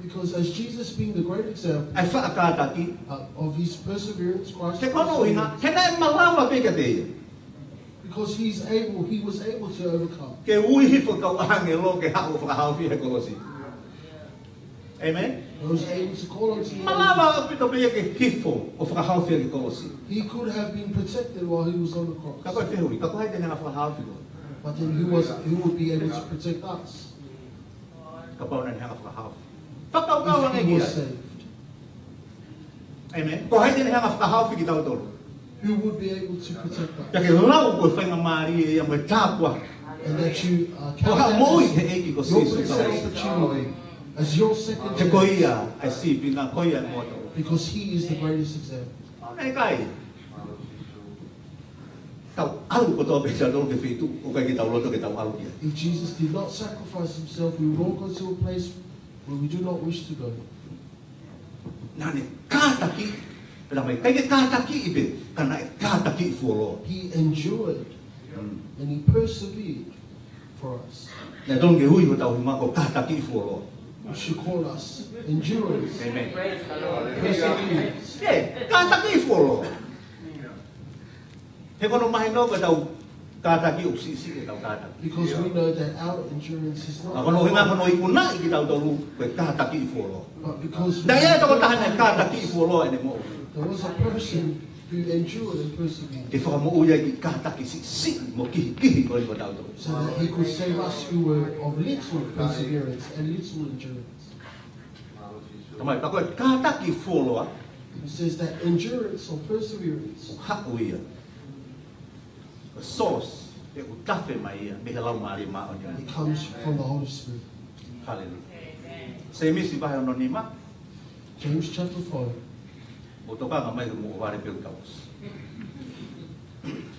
Speaker 3: Because as Jesus being the great example
Speaker 2: Ai fa ka ta ki.
Speaker 3: of his perseverance, Christ
Speaker 2: He kono hinga he na malawa pe ke te.
Speaker 3: because he was able to overcome.
Speaker 2: Ke ui hi fo ka hange lo ke ha fa haufi he ko si. Amen.
Speaker 3: He was able to call unto him.
Speaker 2: Malawa pe to pe ke hifo o fa haufi ke ko si.
Speaker 3: He could have been protected while he was on the
Speaker 2: Ka
Speaker 3: cross.
Speaker 2: ko fe hui ka ko hai te na fa haufi ko.
Speaker 3: But then he would be able to protect us.
Speaker 2: Ka pa na hanga fa haufi. Fa ka ka wa
Speaker 3: If he
Speaker 2: ngi.
Speaker 3: was saved.
Speaker 2: Amen. Ko hai te na hanga fa haufi ki tau tolu.
Speaker 3: Who would be able to protect
Speaker 2: Ya
Speaker 3: us?
Speaker 2: ke lau ko fa mari ya me tapwa.
Speaker 3: And that you
Speaker 2: Ko
Speaker 3: count
Speaker 2: ha
Speaker 3: that
Speaker 2: moi
Speaker 3: as
Speaker 2: he e ki ko
Speaker 3: your
Speaker 2: si su ka.
Speaker 3: second opportunity, as your second
Speaker 2: Te ko
Speaker 3: chance,
Speaker 2: ia ai si pinga ko ia mo to.
Speaker 3: because he is the greatest example.
Speaker 2: Ai kai. Tau alu ko to be sa do ke fitu o kai ki tau loto ke tau alu kia.
Speaker 3: If Jesus did not sacrifice himself, we would all go to a place where we do not wish to go.
Speaker 2: Nane kata ki. Pela mai kai ke kata ki ibe kana e kata ki fuolo.
Speaker 3: He endured and he persevered for us.
Speaker 2: Na don ke hui ko tau hima ko kata ki fuolo.
Speaker 3: We should call us endurance,
Speaker 2: Amen.
Speaker 3: perseverance.
Speaker 2: Kata ki fuolo. He kono mai no ko tau kata ki usi ke tau kata.
Speaker 3: Because we know that our endurance is not.
Speaker 2: Kono hinga kono ikuna ki tau tolu ko kata ki fuolo.
Speaker 3: But because
Speaker 2: Daya to ko tahan na kata ki fuolo ene mo.
Speaker 3: there was a person who endured and persevered
Speaker 2: Ke fa mo uya ki kata ki si mo ki ko tau tolu.
Speaker 3: so that he could save us who were of little perseverance and little endurance.
Speaker 2: Tamai pa ko kata ki fuolo
Speaker 3: He says that endurance or perseverance
Speaker 2: ha uya. Source e utafe mai ia me lau mari ma o
Speaker 3: it comes from the Holy Spirit.
Speaker 2: Hallelujah. Se misi vai anonima
Speaker 3: James chapter 5.
Speaker 2: o toka ka mai mo vare pe utaus.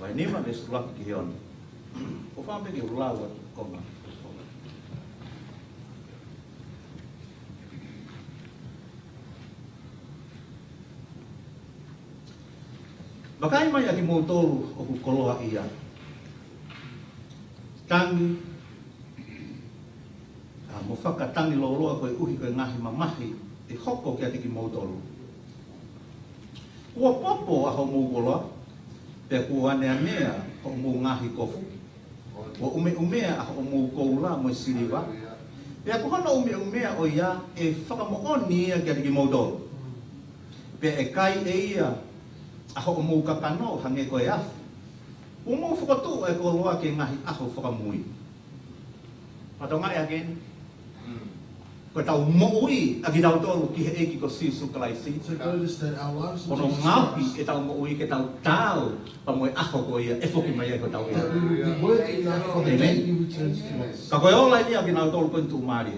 Speaker 2: Vai nima des lak ki on. O fa me ki ulawa koma. Bakai mai aki mo tolu o ku koloa ia. Tangi mo whakatangi loloa koe uhi koe ngahi mamahi e hoko kia tiki mo tolu. Ua popo a ho mo koloa pe kua nea nea ho mo ngahi kofu. Ua umea a ho mo koula mo siriwa. Pe a kuhana umea o ia e whakamooni ia kia tiki mo tolu. Pe e kai e ia aho mo kakano hange koe afu. Umo whakatu e koloa ke ngahi aho whakamui. Patonga e again. Ko tau moui a ki tau tolu ki he eki ko sisu kalai si.
Speaker 3: So notice that our lives are
Speaker 2: Kono
Speaker 3: Jesus
Speaker 2: ngapi
Speaker 3: Christ,
Speaker 2: e tau moui ke tau tau pa moe aho ko ia e whoki mai e ko tau
Speaker 3: that
Speaker 2: ia.
Speaker 3: we will be worthy enough for the
Speaker 2: Amen.
Speaker 3: day he returns to us.
Speaker 2: Ka koe ola ni a ki nau tolu koe tu maari.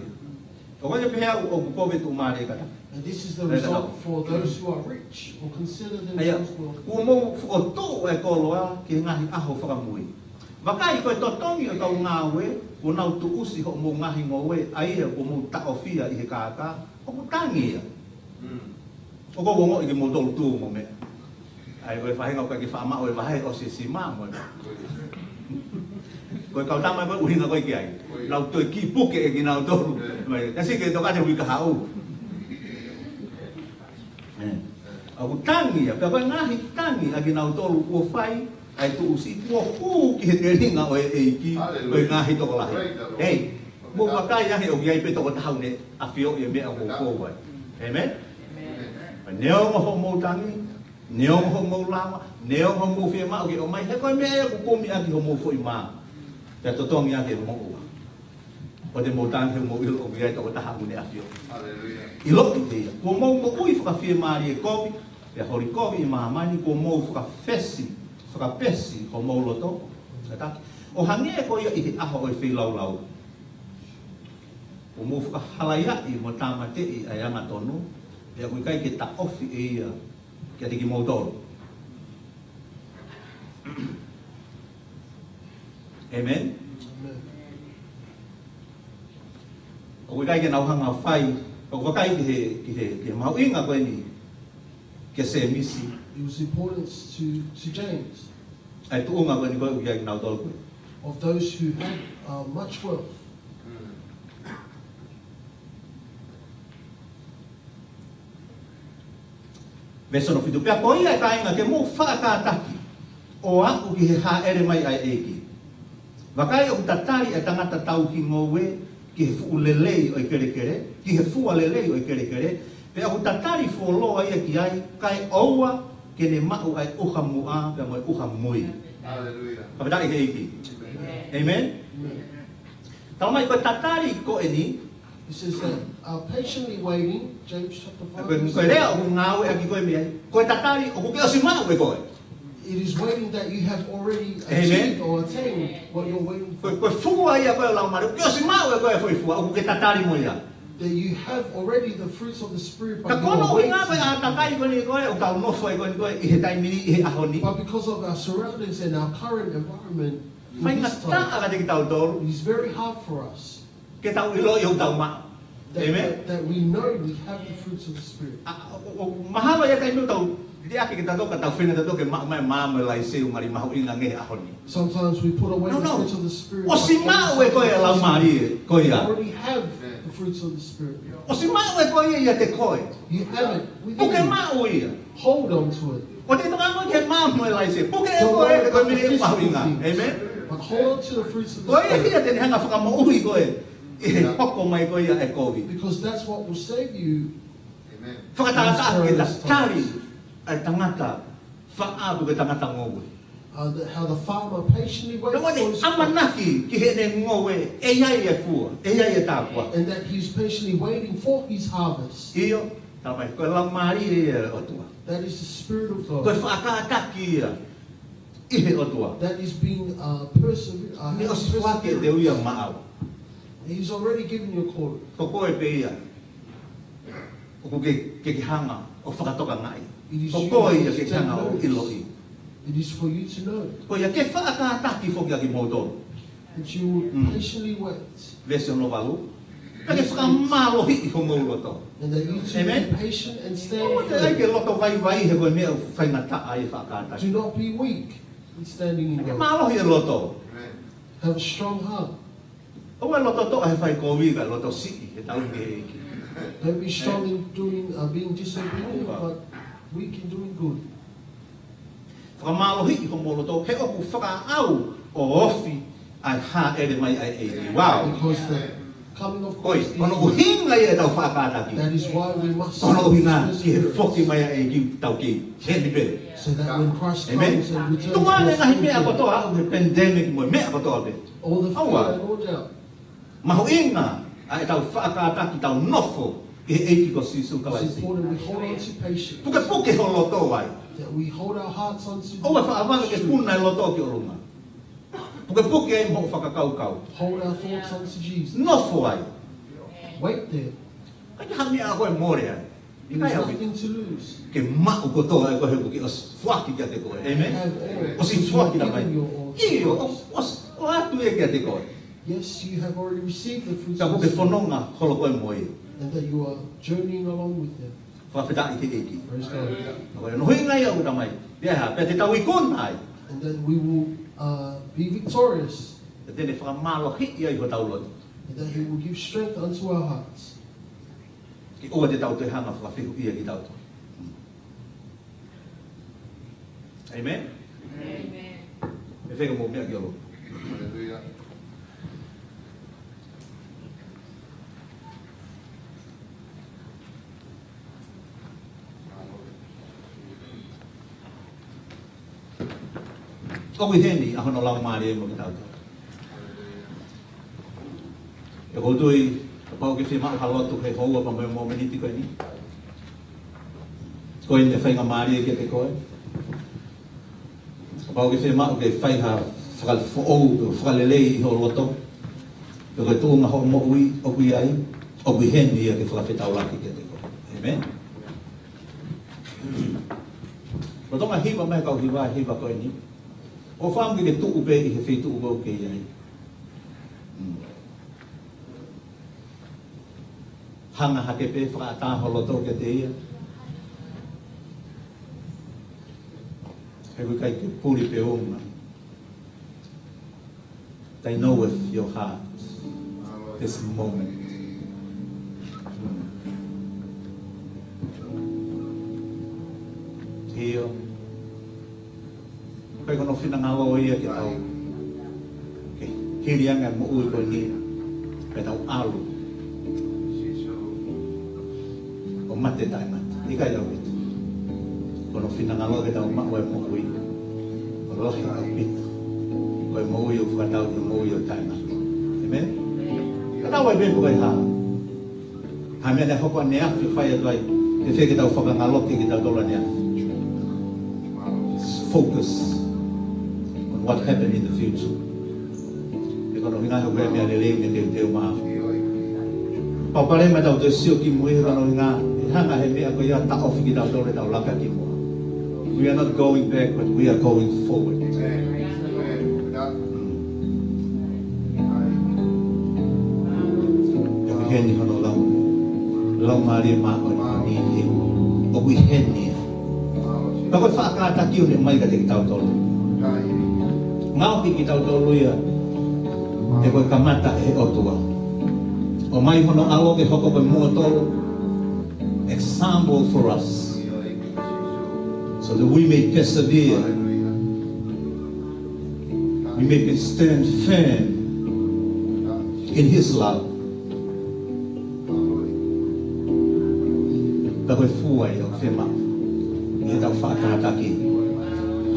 Speaker 2: Ko koe pehea o kukove tu maari kata.
Speaker 3: And this is the result for those who are rich or consider
Speaker 2: Aia,
Speaker 3: themselves wealthy.
Speaker 2: ua mo whakatu e koloa ki ngahi aho whakamui. Wakai koe totongi o tau ngāwe, o nau tu usi ho mo ngahi ngowe, aia o mo taofia i he kāka, o mo tangi ia. O ko wongo i ki mo tolu tū mo me. Ai koe whahenga koe ki whaama o e wahe o se si mā mo e. Koe kau tamai koe uhinga koe ki ai. Lau tue ki puke e ki nau tolu. Kasi ke toka te wika hau. Aku tangi ia, koe ngahi tangi a ki nau tolu ua whai, ai tu usi ua hu ki he te ringa o e eiki, koe ngahi toko lahi. Hei, mo wakai ahi o ki ai pe toko tahau ne a whio i mea o kōwai. Amen? Neo mo ho mo tangi, neo mo ho mo lama, neo mo mo whia mao ki o mai, he koe mea e kukomi aki ho mo fo i maa. Te totongi aki e mo ua. O te mōtāne he mo ilo o viai toko taha une awhio.
Speaker 4: Hallelujah.
Speaker 2: I loki te ia. Kua mau mo ui whakawhia maari e kovi, e hori kovi i mahamani, kua mau whakapesi ho mau loto. O hange e koia i te aho o i whilau. O mo whakahalaya i mo tāmate i a anga tonu, e a kui kai ke ta ofi e ia, kia te ki mau toro. Amen? O kui kai ke nauhanga whai, o kui kai ki he mau inga koe ni, ke se misi.
Speaker 3: It was important to James,
Speaker 2: Ai tu unga koe ni koe ki ai nau toro koe.
Speaker 3: of those who had much wealth.
Speaker 2: Veso no fitu pia koe ia e tainga ke mo whakataki o aku ki he ha ere mai ai eki. Wakai o tatari e tangata tau ki ngowe ki he fu lelei o i kere ki he fua lelei o i kere pe o tatari fu loa ia ki ai kai oua ke ne mau ai uha mua pe mo uha mui.
Speaker 4: Hallelujah.
Speaker 2: Kapitari he eki. Amen? Tau mai koe tatari ko e ni,
Speaker 3: He says that patiently waiting, James chapter 5.
Speaker 2: koe rea o ngāwe a ki koe mea, koe tatari o kuke o si mau e koe.
Speaker 3: It is waiting that you have already
Speaker 2: Amen.
Speaker 3: achieved or attained what you're waiting for.
Speaker 2: Koe fua ia koe o lau mare, kuke o si mau e koe foi fua, o kuke tatari mo ia.
Speaker 3: That you have already the fruits of the Spirit,
Speaker 2: Ka
Speaker 3: but, you
Speaker 2: kono
Speaker 3: are
Speaker 2: o
Speaker 3: waiting.
Speaker 2: ngā koe a takai koe ni koe, o kau nofo e koe ni koe, i he taimini, i he ahoni.
Speaker 3: But because of our surroundings and our current environment, in
Speaker 2: Whai
Speaker 3: this
Speaker 2: ngā
Speaker 3: time,
Speaker 2: taa ka te ki tau toru,
Speaker 3: it is very hard for us
Speaker 2: ke tau ilo i o tau maa. Amen?
Speaker 3: that we know we have the fruits of the Spirit.
Speaker 2: Mahalo ia taimio tau, di ake ki tau ka tau whina tau ke maa mai maa me lai seu mari mahu inga ngehe ahoni.
Speaker 3: Sometimes we put away
Speaker 2: No,
Speaker 3: the
Speaker 2: no.
Speaker 3: fruits of the Spirit.
Speaker 2: O si maa e koe e lau maari e, koe
Speaker 3: You
Speaker 2: ia.
Speaker 3: already have the fruits of the Spirit.
Speaker 2: O si maa e koe ia te koe.
Speaker 3: You have it within
Speaker 2: Puke
Speaker 3: you.
Speaker 2: maa o ia.
Speaker 3: Hold on to it.
Speaker 2: O te toka mo ke maa mo e lai seu. Puke e
Speaker 3: Don't
Speaker 2: koe
Speaker 3: worry
Speaker 2: e koe
Speaker 3: about the
Speaker 2: mini e mahu
Speaker 3: physical
Speaker 2: inga.
Speaker 3: things.
Speaker 2: Amen?
Speaker 3: But hold on to the fruits of the
Speaker 2: Koe ia
Speaker 3: Spirit.
Speaker 2: hia tene hanga whakamo ui koe. I he hoko mai koe ia e kovi.
Speaker 3: Because that's what will save you.
Speaker 4: Amen.
Speaker 2: Whakatata ke la tari ai tangata whaapu ke tangata ngowe.
Speaker 3: How the farmer patiently waits
Speaker 2: Nō
Speaker 3: for
Speaker 2: mone,
Speaker 3: his crop,
Speaker 2: amanaki ki he ne ngowe e iai e fua, e iai e tāpua.
Speaker 3: and that he's patiently waiting for his harvest.
Speaker 2: Iyo, tamai, koe lau maari e otua.
Speaker 3: That is the Spirit of
Speaker 2: Koe
Speaker 3: God.
Speaker 2: whakataki ia, i he otua.
Speaker 3: That is being
Speaker 2: Ni o si whake te uia maau.
Speaker 3: He's already given you a call.
Speaker 2: Ko koe pe ia. O ko ke hanga o whakatoka ngai.
Speaker 3: It is
Speaker 2: Ko
Speaker 3: you
Speaker 2: koe ia
Speaker 3: that
Speaker 2: ke
Speaker 3: take
Speaker 2: hanga o
Speaker 3: notice.
Speaker 2: iloi.
Speaker 3: It is for you to know
Speaker 2: Ko ia ke whakataki fo kia ki mōtoro.
Speaker 3: that you will patiently wait,
Speaker 2: Vese no valu. Ka ke whakamalo hi i ho mauroto.
Speaker 3: and that you to
Speaker 2: Amen.
Speaker 3: be patient and stand
Speaker 2: O te ai
Speaker 3: firm.
Speaker 2: ke loto vai he koe mea whaingata ai whakataki.
Speaker 3: Do not be weak in standing in
Speaker 2: Ke
Speaker 3: God.
Speaker 2: malo hi e loto.
Speaker 4: Amen.
Speaker 3: Have a strong heart.
Speaker 2: O e loto to he whai kowi ka loto siki he tau ke eki.
Speaker 3: Don't be strong in doing being disobedient, but weak in doing good.
Speaker 2: Whakamalo hi i ho mauroto. He oku whakaau o ofi ai ha ere mai ai eki. Wow.
Speaker 3: Because the coming of
Speaker 2: Oi,
Speaker 3: Christ
Speaker 2: kono o
Speaker 3: is
Speaker 2: hinga i e tau whakataki.
Speaker 3: that is why we must
Speaker 2: Kono o hinga
Speaker 3: seek
Speaker 2: ki he
Speaker 3: the
Speaker 2: whoki
Speaker 3: Spirit,
Speaker 2: mai ai ki tau ki. He ni pe.
Speaker 3: so that when Christ
Speaker 2: Amen.
Speaker 3: comes and returns
Speaker 2: Tunga ne
Speaker 3: to
Speaker 2: ngahi mea
Speaker 3: us,
Speaker 2: kotoa au he pandemic mo mea kotoa pe.
Speaker 3: all the fear
Speaker 2: Aua.
Speaker 3: and all doubt,
Speaker 2: Maho inga ai tau whakataki tau nofo ki he eiki ko sisu
Speaker 3: it's
Speaker 2: kalaisi.
Speaker 3: important we hold on to patience,
Speaker 2: Puke puke ho loto ai.
Speaker 3: that we hold our hearts onto
Speaker 2: O e whaawanga ke puna e loto ki orunga. Puke puke ai mo whakakaukau.
Speaker 3: hold our thoughts onto Jesus.
Speaker 2: Nofo ai.
Speaker 3: Wait there.
Speaker 2: Kai hangi a koe more ai. I
Speaker 3: There's
Speaker 2: kai au
Speaker 3: nothing to lose.
Speaker 2: ke mau kotoa e koe he puki o whaki kia te koe.
Speaker 3: You
Speaker 2: Amen?
Speaker 3: have all.
Speaker 2: O si
Speaker 3: Because you have
Speaker 2: whaki na mai.
Speaker 3: given your all to
Speaker 2: Iyo,
Speaker 3: Christ.
Speaker 2: o atu e kia te koe.
Speaker 3: Yes, you have already received the fruits
Speaker 2: Ka
Speaker 3: of
Speaker 2: puke
Speaker 3: the Spirit,
Speaker 2: whanonga holo koe moi.
Speaker 3: and that you are journeying along with them.
Speaker 2: Whawhita i te eiki.
Speaker 3: Praise God.
Speaker 2: Koe no hui ngai au ta mai. Pea ha, pea te tau i kona ai.
Speaker 3: And that we will be victorious,
Speaker 2: Te tene whakamalo hi ai ho tau loto.
Speaker 3: and that He will give strength unto our hearts.
Speaker 2: Ki oa te tau te hanga whakawhihu ia ki tau. Amen? E whega mō mea ki alo.
Speaker 4: Hallelujah.
Speaker 2: Owi heni a hono lau maari e mo ki tau. E ko tui pau ke whima halotu kei houa pa mo meniti koe ni. Koe ne whainga maari e ke te koe. Pau ke whima o ke whaiha whakalelei i ho roto. Ke koe tūnga ho mo ui o kui ai. O kui hendi e ke whakawhetau laki ke te koe. Amen. Ko tonga hiwa mai kau hiwa koe ni. O whaam ke tuu pe i he whi tuu kau ke iai. Hanga hake pe whakaata holoto ke te ia. He kui kai ke puri pe onga. They know with your heart this moment. Hio. Kai kono whina ngawa o ia ki tau. Hiri anga mo ui koe ni. Kai tau alu. O mate tai mate. Ika iau pitu. Kono whina ngawa ki tau maua e mo ui. O lohi au pitu. Koe mo ui o whakatau ki mo ui o tai mate. Amen? Katau ai bepo kai haa. Ha mea ne hoko ne afi whai atuai. Te wheke tau whakangaloki ki tau tola ne afi. Focus on what happened in the future. E kono hinga ho mea lelei me te teo maafu. Papare ma tau te sio ki mui kono hinga hanga he mea ko ia ta ofi ki tau tore tau laka ki mua. We are not going back, but we are going forward. E ko heni kono lau maari maa o ni ni o kui heni. Pako whakata ki une mai ka te ki tau tolu. Ngau ki tau tolu ia, e koe kamata e otua. O mai hono alo ke hoko koe mua tolu, example for us, so that we may persevere, we may stand firm in His love. Pako e fuai o whema. Ia tau whakataki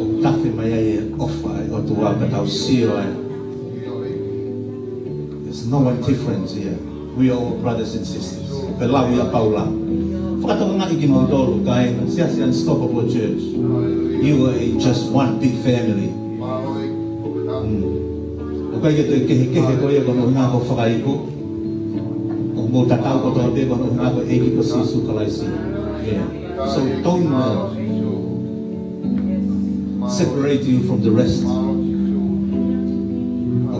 Speaker 2: o tawhi mai ai e ofa o tua ka tau sio ai. There's no one different here. We are all brothers and sisters. Pe lau ia paula. Whakataka ngā iki mau tolu kai siasi unstoppable church. You are just one big family. O kai ke toi kehe koe kono ngā ko whakaiku. O mō tatau ko toa pe kono ngā ko eiki ko sisu kalaisi. Yeah. So don't separate you from the rest of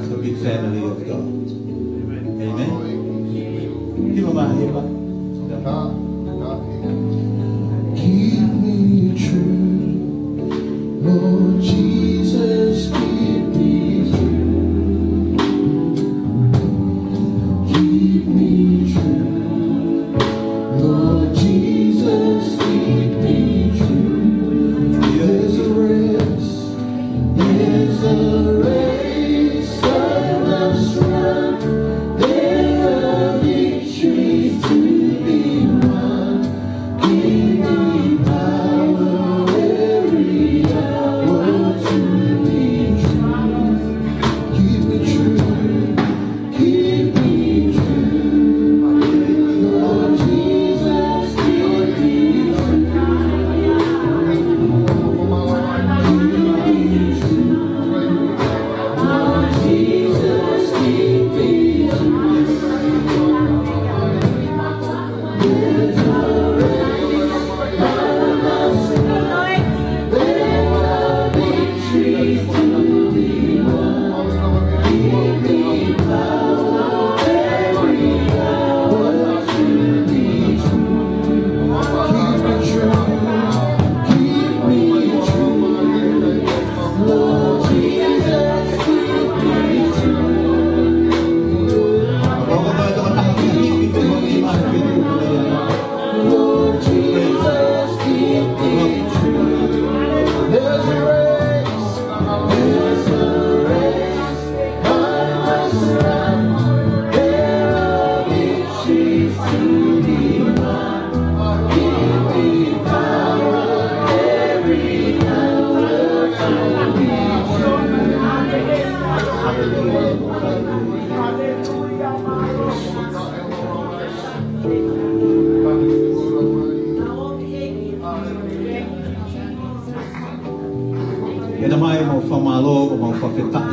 Speaker 2: the big family of God. Amen. Hiva ma hiva.
Speaker 3: Keep me true, Lord Jesus, keep me true. Keep me true, Lord Jesus, keep me true. There's a race I must run. There are victories to be won. Give me power every hour to be true. Keep me true, keep me true. Lord Jesus, keep me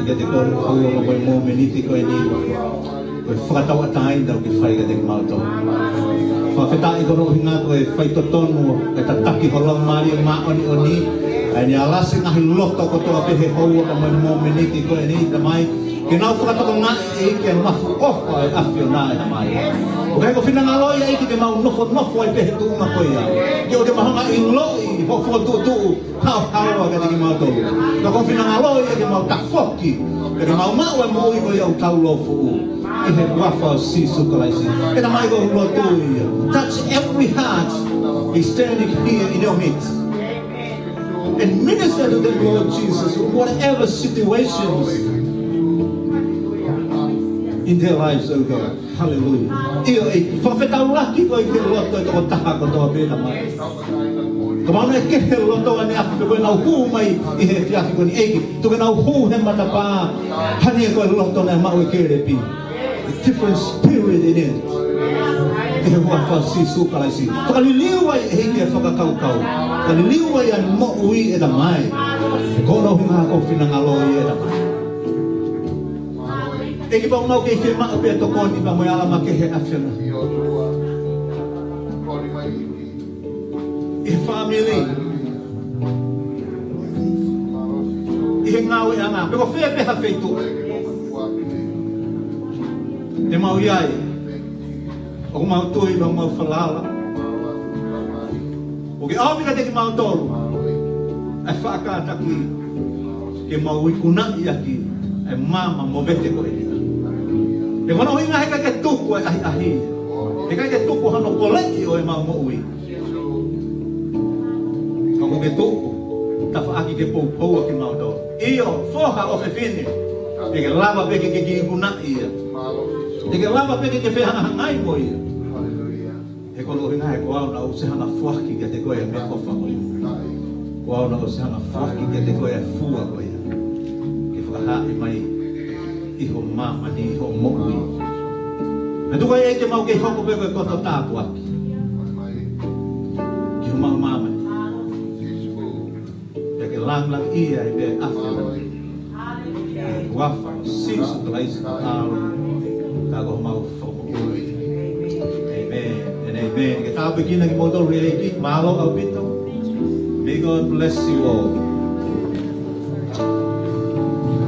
Speaker 2: ke te kore kua mo koe mō meniti koe ni. Koe whakatawa tāi nau ke whai ka te mātou. Whawhetai kono hinga koe whai totonu ke ta taki holong mari o maoni o ni. Ai ni alasi ngahi loto ko toa pehe houa ka mai mō meniti koe ni ta mai. Ke nau whakatako ngā e ke mafu ofa e awhio nā e ta mai. O kai ko whina ngā loia e ki te mau nofo ai pehe tuunga koe ia. Ki o te mahanga i loi hofo tuu hao hawa ka te ki mātou. Ka ko whina ngā loia ke mau tafoki. Ke mau mau e mo i koe au tau lofu u. I he wafa o sisu kalaisi. E ta mai ko hulo tū ia. Touch every heart is standing here in your midst. And minister to them, Lord Jesus, in whatever situations in their lives, oh God. Hallelujah. Iyo e whawhetau laki ko i ke loto e toko taha ko toa pēna mai. Ka mauna e kehe loto ane aku pe koe nau hū mai i he whiaki ko ni eiki. Tuke nau hū he mata pā. Hani e koe loto na e mau e kere pi. A different spirit in it. E he hua whasisu kalaisi. Whakaliliu ai e hiki e whakakaukau. Whakaliliu ai an mo ui e da mai. E kono hinga ko whinangaloi e da mai. E ki pau mau kei whi maa pia tokoni pa moe alama ke he awhena. I he family. I he ngau e anga. Peko whea peha wheitu. Te mau iai. O mau tui pa mau whalala. O ke aomika te ki mau tolu. E whaakataki. Ke mau i kunai aki. E mama mo vete ko e. E kono hinga heka ke tuku e ahi ahi. E kai ke tuku hano koleki o e mau mo ui. Kako ke tuku. Ta whaaki ke pou ki mau tolu. Iyo, foha o whiwhine. E ke lava peke ke ki kuna ia. E ke lava peke ke whehangai mo ia. E kono hinga he koau na usehana whaki ke te koe me kofa mo ia. Koau na usehana whaki ke te koe fua mo ia. Ke whakahai mai iho mama ni iho moui. Me tuka e te mau ke hoko peko e koto tāpu aki. Ki ho mau mama ni. Ke lang ia e pe awhena. E wafa o sisu ka laisi ka tālu. Ka ko mau whomo. Amen and amen. Ke tāpu kina ki motoru e ki. Malo au pito. May God bless you all.